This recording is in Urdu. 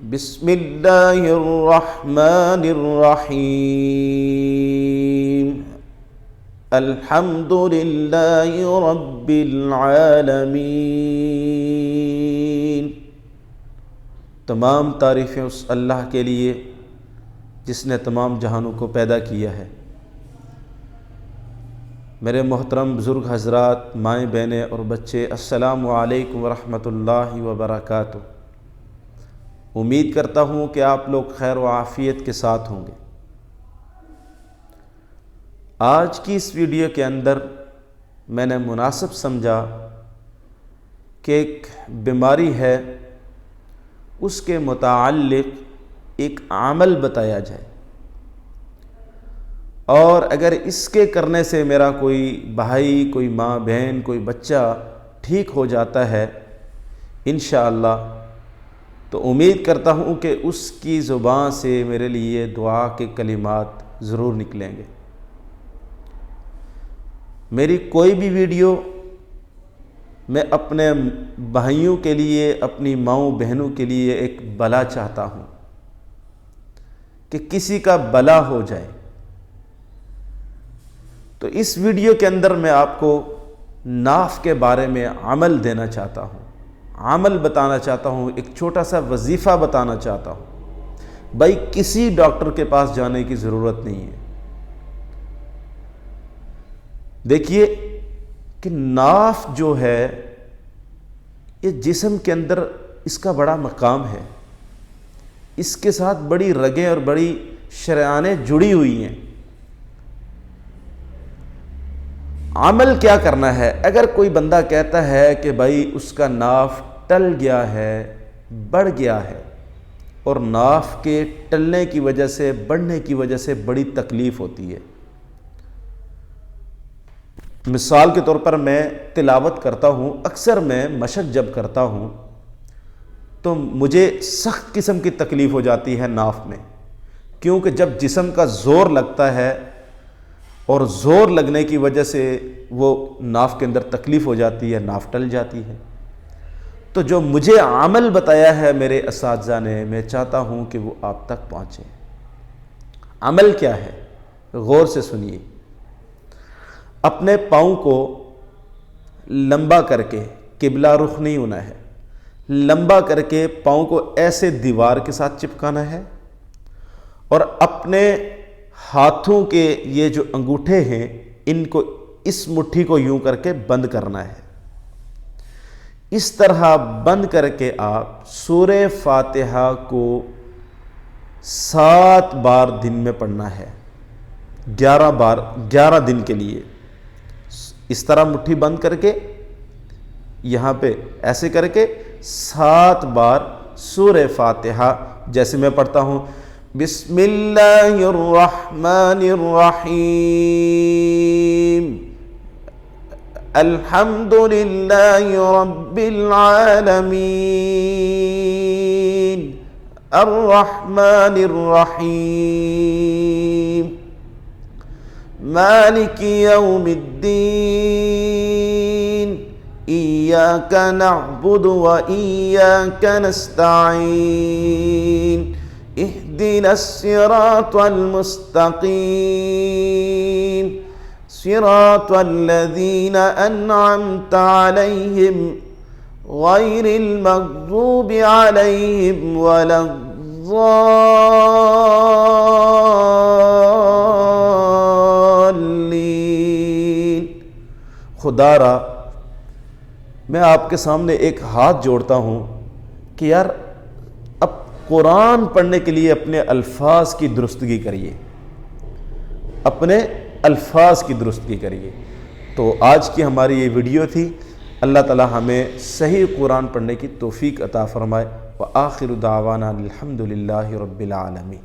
بسم اللہ الرحمن الرحیم الحمد للہ رب العالمین۔ تمام تعریفیں اس اللہ کے لیے جس نے تمام جہانوں کو پیدا کیا ہے۔ میرے محترم بزرگ حضرات، مائیں بہنیں اور بچے، السلام علیکم ورحمۃ اللہ وبرکاتہ۔ امید کرتا ہوں کہ آپ لوگ خیر و عافیت کے ساتھ ہوں گے۔ آج کی اس ویڈیو کے اندر میں نے مناسب سمجھا کہ ایک بیماری ہے، اس کے متعلق ایک عمل بتایا جائے، اور اگر اس کے کرنے سے میرا کوئی بھائی، کوئی ماں بہن، کوئی بچہ ٹھیک ہو جاتا ہے انشاءاللہ، تو امید کرتا ہوں کہ اس کی زبان سے میرے لیے دعا کے کلمات ضرور نکلیں گے۔ میری کوئی بھی ویڈیو میں اپنے بھائیوں کے لیے، اپنی ماؤں بہنوں کے لیے ایک بلا چاہتا ہوں کہ کسی کا بلا ہو جائے، تو اس ویڈیو کے اندر میں آپ کو ناف کے بارے میں عمل دینا چاہتا ہوں، عمل بتانا چاہتا ہوں، ایک چھوٹا سا وظیفہ بتانا چاہتا ہوں۔ بھائی کسی ڈاکٹر کے پاس جانے کی ضرورت نہیں ہے۔ دیکھیے کہ ناف جو ہے یہ جسم کے اندر اس کا بڑا مقام ہے، اس کے ساتھ بڑی رگیں اور بڑی شریانیں جڑی ہوئی ہیں۔ عمل کیا کرنا ہے؟ اگر کوئی بندہ کہتا ہے کہ بھائی اس کا ناف ٹل گیا ہے، بڑھ گیا ہے، اور ناف کے ٹلنے کی وجہ سے، بڑھنے کی وجہ سے بڑی تکلیف ہوتی ہے۔ مثال کے طور پر میں تلاوت کرتا ہوں، اکثر میں مشق جب کرتا ہوں تو مجھے سخت قسم کی تکلیف ہو جاتی ہے ناف میں، کیونکہ جب جسم کا زور لگتا ہے اور زور لگنے کی وجہ سے وہ ناف کے اندر تکلیف ہو جاتی ہے، ناف ٹل جاتی ہے۔ تو جو مجھے عمل بتایا ہے میرے اساتذہ نے، میں چاہتا ہوں کہ وہ آپ تک پہنچے۔ عمل کیا ہے؟ غور سے سنیے۔ اپنے پاؤں کو لمبا کر کے، قبلہ رخ نہیں ہونا ہے، لمبا کر کے پاؤں کو ایسے دیوار کے ساتھ چپکانا ہے، اور اپنے ہاتھوں کے یہ جو انگوٹھے ہیں ان کو اس مٹھی کو یوں کر کے بند کرنا ہے۔ اس طرح بند کر کے آپ سورہ فاتحہ کو 7 بار دن میں پڑھنا ہے، 11 بار، 11 دن کے لیے۔ اس طرح مٹھی بند کر کے یہاں پہ ایسے کر کے 7 بار سورہ فاتحہ، جیسے میں پڑھتا ہوں، بسم اللہ الرحمن الرحیم الحمد للہ رب العالمین الرحمن الرحیم مالک یوم الدین ایاک نعبد و ایاک نستعین اہدنا الصراط المستقیم صراط الذین انعمت علیہم غیر المغضوب علیہم ولا الضالین۔ خدا را میں آپ کے سامنے ایک ہاتھ جوڑتا ہوں کہ یار اب قرآن پڑھنے کے لیے اپنے الفاظ کی درستگی کریے، اپنے الفاظ کی درستگی کریے۔ تو آج کی ہماری یہ ویڈیو تھی۔ اللہ تعالی ہمیں صحیح قرآن پڑھنے کی توفیق عطا فرمائے۔ وآخر دعوانا الحمد للہ رب العالمین۔